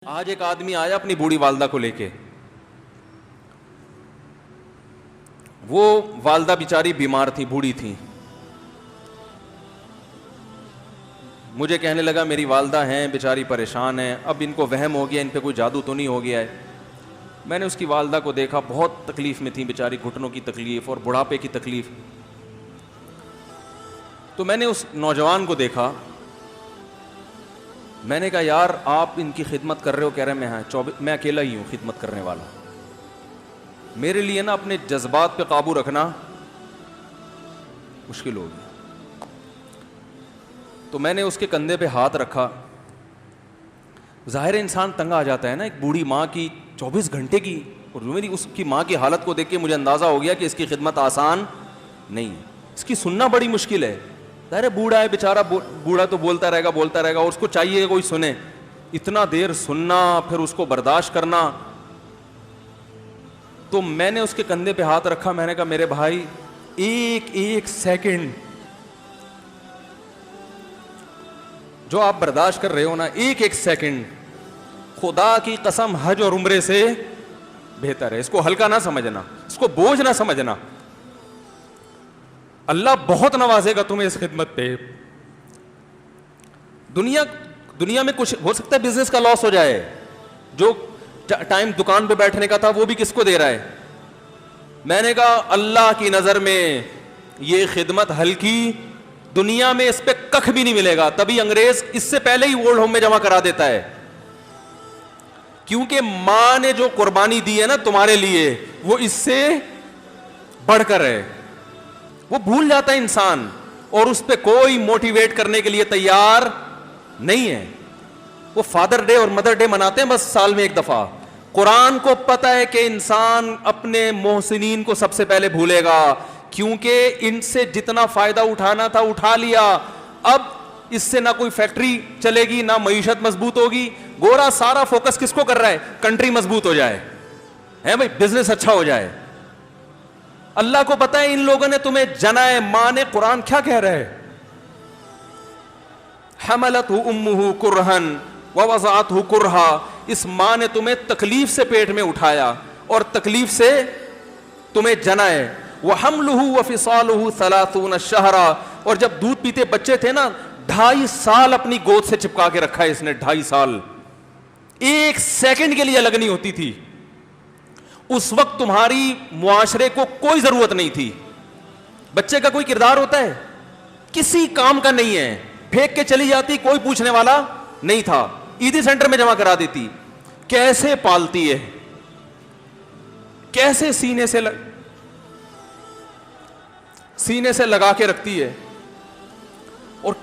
आज एक आदमी आया अपनी बूढ़ी वालदा को लेके। वो वालदा बेचारी बीमार थी, बूढ़ी थी। मुझे कहने लगा मेरी वालदा हैं बेचारी परेशान है, अब इनको वहम हो गया, इन पे कोई जादू तो नहीं हो गया है। मैंने उसकी वालदा को देखा, बहुत तकलीफ में थी बेचारी, घुटनों की तकलीफ और बुढ़ापे की तकलीफ। तो मैंने उस नौजवान को देखा, मैंने कहा यार आप इनकी खिदमत कर रहे हो? कह रहे मैं अकेला ही हूं खिदमत करने वाला। मेरे लिए ना अपने जज्बात पे काबू रखना मुश्किल होगी। तो मैंने उसके कंधे पे हाथ रखा। जाहिर इंसान तंग आ जाता है ना, एक बूढ़ी माँ की 24 घंटे की, और मेरी उसकी माँ की हालत को देख के मुझे अंदाजा हो गया कि इसकी खिदमत आसान नहीं है, इसकी सुनना बड़ी मुश्किल है। अरे बूढ़ा है बेचारा, बूढ़ा तो बोलता रहेगा और उसको चाहिए कोई सुने। इतना देर सुनना, फिर उसको बर्दाश्त करना। तो मैंने उसके कंधे पे हाथ रखा, मैंने कहा मेरे भाई एक एक सेकंड जो आप बर्दाश्त कर रहे हो ना, एक एक सेकंड खुदा की कसम हज और उम्रे से बेहतर है। इसको हल्का ना समझना, इसको बोझ ना समझना। अल्लाह बहुत नवाजेगा तुम्हें इस खिदमत पे। दुनिया में कुछ हो सकता है बिजनेस का लॉस हो जाए, जो टाइम दुकान पे बैठने का था वो भी किसको दे रहा है। मैंने कहा अल्लाह की नजर में ये खिदमत हल्की, दुनिया में इस पे कख भी नहीं मिलेगा। तभी अंग्रेज इससे पहले ही ओल्ड होम में जमा करा देता है, क्योंकि मां ने जो कुर्बानी दी है ना तुम्हारे लिए, वो इससे बढ़कर है। वो भूल जाता है इंसान, और उस पर कोई मोटिवेट करने के लिए तैयार नहीं है। वो फादर डे और मदर डे मनाते हैं बस साल में एक दफा। कुरान को पता है कि इंसान अपने मोहसिनीन को सबसे पहले भूलेगा, क्योंकि इनसे जितना फायदा उठाना था उठा लिया। अब इससे ना कोई फैक्ट्री चलेगी, ना मईशत मजबूत होगी। गोरा सारा फोकस किसको कर रहा है? कंट्री मजबूत हो जाए, है भाई, बिजनेस अच्छा हो जाए। अल्लाह को पता है इन लोगों ने तुम्हें जना है। मां ने, कुरान क्या कह रहा है? हमलतहु उम्मुहु कुरहन व वज़अतहु कुरहा। इस मां ने तुम्हें तकलीफ से पेट में उठाया और तकलीफ से तुम्हें जना है। व हमलुहु व फिसालुहु सलासून शहरा। और जब दूध पीते बच्चे थे ना, 2.5 साल अपनी गोद से चिपका के रखा है इसने, 2.5 साल। एक सेकंड के लिए अलग नहीं होती थी। उस वक्त तुम्हारी मुआशरे को कोई जरूरत नहीं थी। बच्चे का कोई किरदार होता है? किसी काम का नहीं है। फेंक के चली जाती, कोई पूछने वाला नहीं था। ईदी सेंटर में जमा करा देती। कैसे पालती है, कैसे सीने से लगा के रखती है। और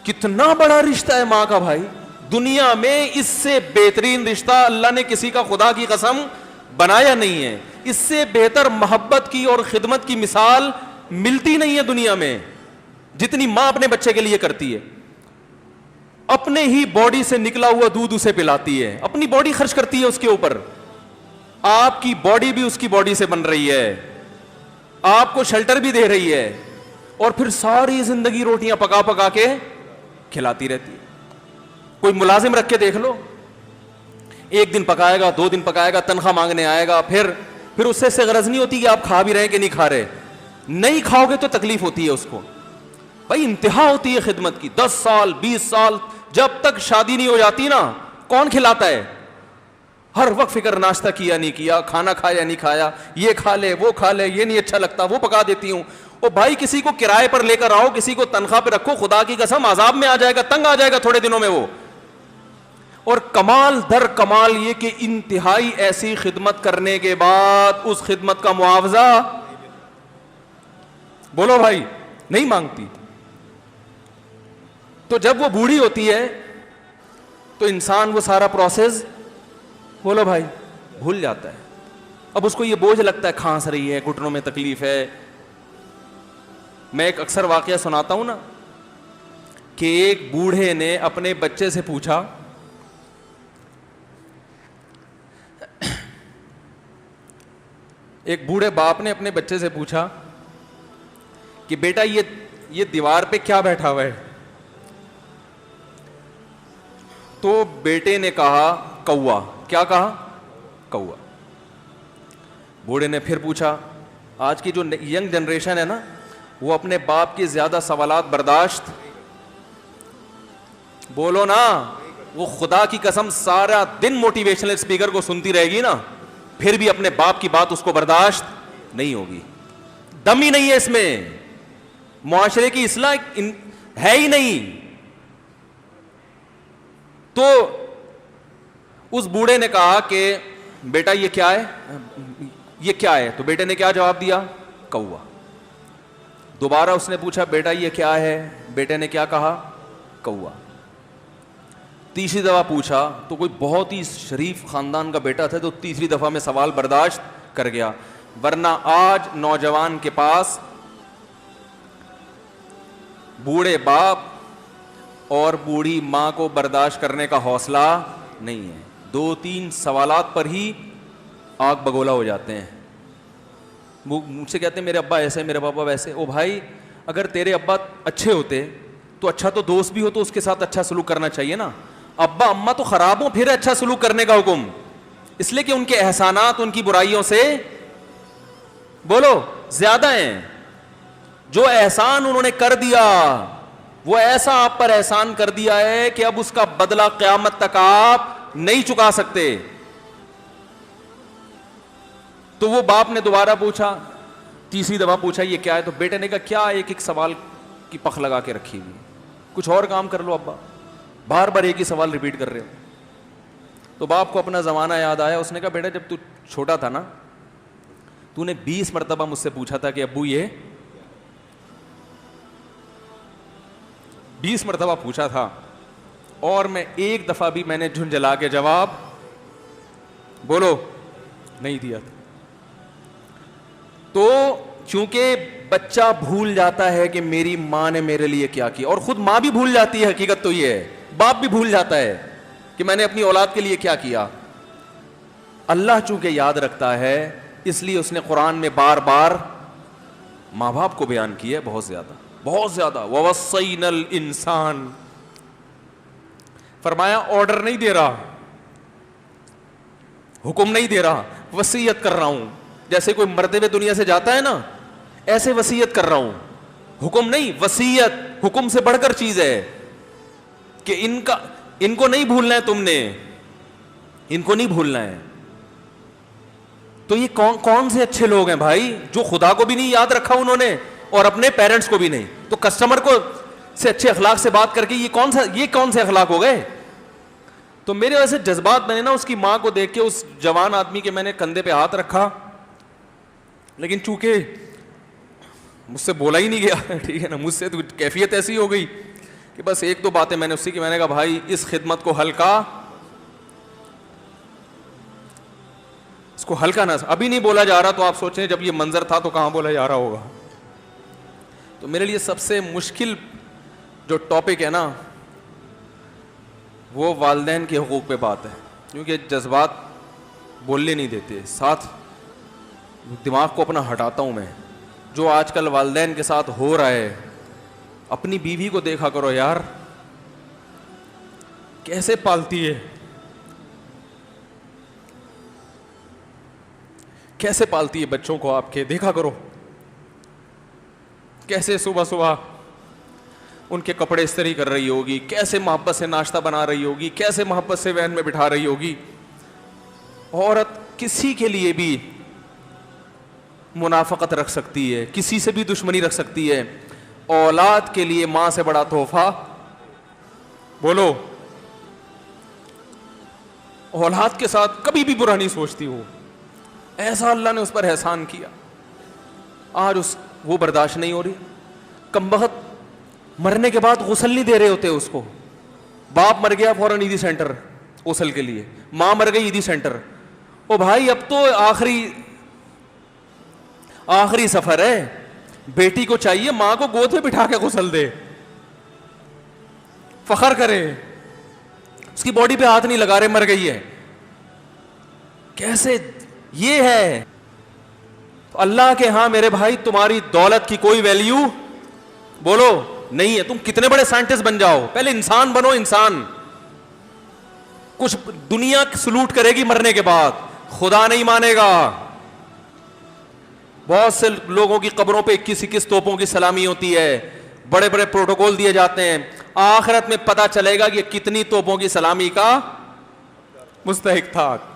कितना बड़ा रिश्ता है मां का भाई। दुनिया में इससे बेहतरीन रिश्ता अल्लाह ने किसी का, खुदा की कसम, बनाया नहीं है। इससे बेहतर मोहब्बत की और खिदमत की मिसाल मिलती नहीं है दुनिया में, जितनी मां अपने बच्चे के लिए करती है। अपने ही बॉडी से निकला हुआ दूध उसे पिलाती है, अपनी बॉडी खर्च करती है उसके ऊपर। आपकी बॉडी भी उसकी बॉडी से बन रही है, आपको शेल्टर भी दे रही है, और फिर सारी जिंदगी रोटियां पका पका के खिलाती रहती है। कोई मुलाजिम रख के देख लो, एक दिन पकाएगा, 2 दिन पकाएगा, तनख्वाह मांगने आएगा, फिर उससे गरज नहीं होती कि आप खा भी रहे हैं कि नहीं खा रहे। नहीं खाओगे तो तकलीफ होती है उसको। भाई इंतहा होती है खिदमत की। 10 साल 20 साल, जब तक शादी नहीं हो जाती ना, कौन खिलाता है? हर वक्त फिक्र, नाश्ता किया नहीं किया, खाना खाया नहीं खाया, ये खा ले वो खा ले, ये नहीं अच्छा लगता वो पका देती हूं। ओ भाई, किसी को किराए पर लेकर आओ, किसी को तनख्वाह पे रखो, खुदा की कसम अजाब में आ जाएगा, तंग आ जाएगा थोड़े दिनों में वो। और कमाल दर कमाल ये कि इंतहाई ऐसी खिदमत करने के बाद उस खिदमत का मुआवजा, बोलो भाई, नहीं मांगती। तो जब वो बूढ़ी होती है तो इंसान वो सारा प्रोसेस, बोलो भाई, भूल जाता है। अब उसको ये बोझ लगता है, खांस रही है, घुटनों में तकलीफ है। मैं एक अक्सर वाकया सुनाता हूं ना, कि एक बूढ़े ने अपने बच्चे से पूछा, एक बूढ़े बाप ने अपने बच्चे से पूछा कि बेटा ये दीवार पे क्या बैठा हुआ है? तो बेटे ने कहा कौआ। क्या कहा? कौआ। बूढ़े ने फिर पूछा, आज की जो यंग जनरेशन है ना, वो अपने बाप के ज्यादा सवालात बर्दाश्त, बोलो ना, वो खुदा की कसम सारा दिन मोटिवेशनल स्पीकर को सुनती रहेगी ना, फिर भी अपने बाप की बात उसको बर्दाश्त नहीं होगी। दम ही नहीं है इसमें, मुआशरे की इस्लाह है ही नहीं। तो उस बूढ़े ने कहा कि बेटा ये क्या है, ये क्या है? तो बेटे ने क्या जवाब दिया? कौआ। दोबारा उसने पूछा, बेटा ये क्या है? बेटे ने क्या कहा? कौआ। तीसरी दफा पूछा तो कोई बहुत ही शरीफ खानदान का बेटा था, तो तीसरी दफा में सवाल बर्दाश्त कर गया। वरना आज नौजवान के पास बूढ़े बाप और बूढ़ी मां को बर्दाश्त करने का हौसला नहीं है। 2-3 सवालात पर ही आग बगोला हो जाते हैं। वो मुझसे कहते हैं मेरे अब्बा ऐसे, मेरे पापा वैसे। ओ भाई, अगर तेरे अब्बा अच्छे होते तो अच्छा, तो दोस्त भी हो तो उसके साथ अच्छा सलूक करना चाहिए ना। अब्बा अम्मा तो खराब हो, फिर अच्छा सलूक करने का हुक्म, इसलिए कि उनके एहसानात उनकी बुराइयों से, बोलो, ज्यादा हैं। जो एहसान उन्होंने कर दिया, वो ऐसा आप पर एहसान कर दिया है कि अब उसका बदला क़यामत तक आप नहीं चुका सकते। तो वो बाप ने दोबारा पूछा, तीसरी दफा पूछा ये क्या है? तो बेटे ने कहा क्या एक एक सवाल की पख लगा के रखी हुई, कुछ और काम कर लो अब्बा, बार बार एक ही सवाल रिपीट कर रहे हो। तो बाप को अपना जमाना याद आया। उसने कहा बेटा, जब तू छोटा था ना, तूने 20 मरतबा मुझसे पूछा था कि अब्बू ये, 20 मरतबा पूछा था, और मैं एक दफा भी मैंने झुंझला के जवाब, बोलो, नहीं दिया था। तो क्योंकि बच्चा भूल जाता है कि मेरी मां ने मेरे लिए क्या किया, और खुद मां भी भूल जाती है, हकीकत तो ये है, बाप भी भूल जाता है कि मैंने अपनी औलाद के लिए क्या किया। अल्लाह चूंकि याद रखता है, इसलिए उसने कुरान में बार बार मां बाप को बयान किया है, बहुत ज्यादा, बहुत ज्यादा। ववस्सैनल इंसान, फरमाया ऑर्डर नहीं दे रहा, हुक्म नहीं दे रहा, वसीयत कर रहा हूं। जैसे कोई मरते हुए दुनिया से जाता है ना, ऐसे वसीयत कर रहा हूं, हुक्म नहीं, वसीयत। हुक्म से बढ़कर चीज है कि इनको नहीं भूलना है, तुमने इनको नहीं भूलना है। तो ये कौन से अच्छे लोग हैं भाई, जो खुदा को भी नहीं याद रखा उन्होंने और अपने पेरेंट्स को भी नहीं। तो कस्टमर को से अच्छे अखलाक से बात करके ये कौन से अखलाक हो गए? तो मेरे वैसे जज्बात बने ना, उसकी मां को देख के, उस जवान आदमी के मैंने कंधे पे हाथ रखा, लेकिन चूंकि मुझसे बोला ही नहीं गया, ठीक है ना, मुझसे तो कैफियत ऐसी हो गई कि बस एक दो बातें मैंने उससे की। मैंने कहा भाई, इस खिदमत को हल्का, इसको हल्का ना, अभी नहीं बोला जा रहा, तो आप सोचें जब ये मंजर था तो कहां बोला जा रहा होगा। तो मेरे लिए सबसे मुश्किल जो टॉपिक है ना, वो वालिदैन के हुकूक पे बात है, क्योंकि जज्बात बोलने नहीं देते, साथ दिमाग को अपना हटाता हूं मैं। जो आजकल वालिदैन के साथ हो रहा है, अपनी बीवी को देखा करो यार, कैसे पालती है, कैसे पालती है बच्चों को आपके, देखा करो कैसे सुबह सुबह उनके कपड़े इस्त्री कर रही होगी, कैसे मोहब्बत से नाश्ता बना रही होगी, कैसे मोहब्बत से वैन में बिठा रही होगी। औरत किसी के लिए भी मुनाफकत रख सकती है, किसी से भी दुश्मनी रख सकती है। औलाद के लिए मां से बड़ा तोहफा, बोलो, औलाद के साथ कभी भी बुरा नहीं सोचती हो। ऐसा अल्लाह ने उस पर एहसान किया, आज वो बर्दाश्त नहीं हो रही। कमबख्त मरने के बाद गुस्ल नहीं दे रहे होते उसको। बाप मर गया, फौरन ईदी सेंटर गुस्ल के लिए, मां मर गई, ईदी सेंटर। ओ भाई, अब तो आखिरी सफर है, बेटी को चाहिए मां को गोद में बिठा के गुस्ल दे, फखर करे, उसकी बॉडी पे हाथ नहीं लगा रहे, मर गई है। कैसे ये है? तो अल्लाह के यहां मेरे भाई, तुम्हारी दौलत की कोई वैल्यू, बोलो, नहीं है। तुम कितने बड़े साइंटिस्ट बन जाओ, पहले इंसान बनो, इंसान। कुछ दुनिया सलूट करेगी मरने के बाद, खुदा नहीं मानेगा। बहुत से लोगों की कब्रों पे 21-21 तोपों की सलामी होती है, बड़े बड़े प्रोटोकॉल दिए जाते हैं। आखिरत में पता चलेगा कि कितनी तोपों की सलामी का मुस्तहिक था।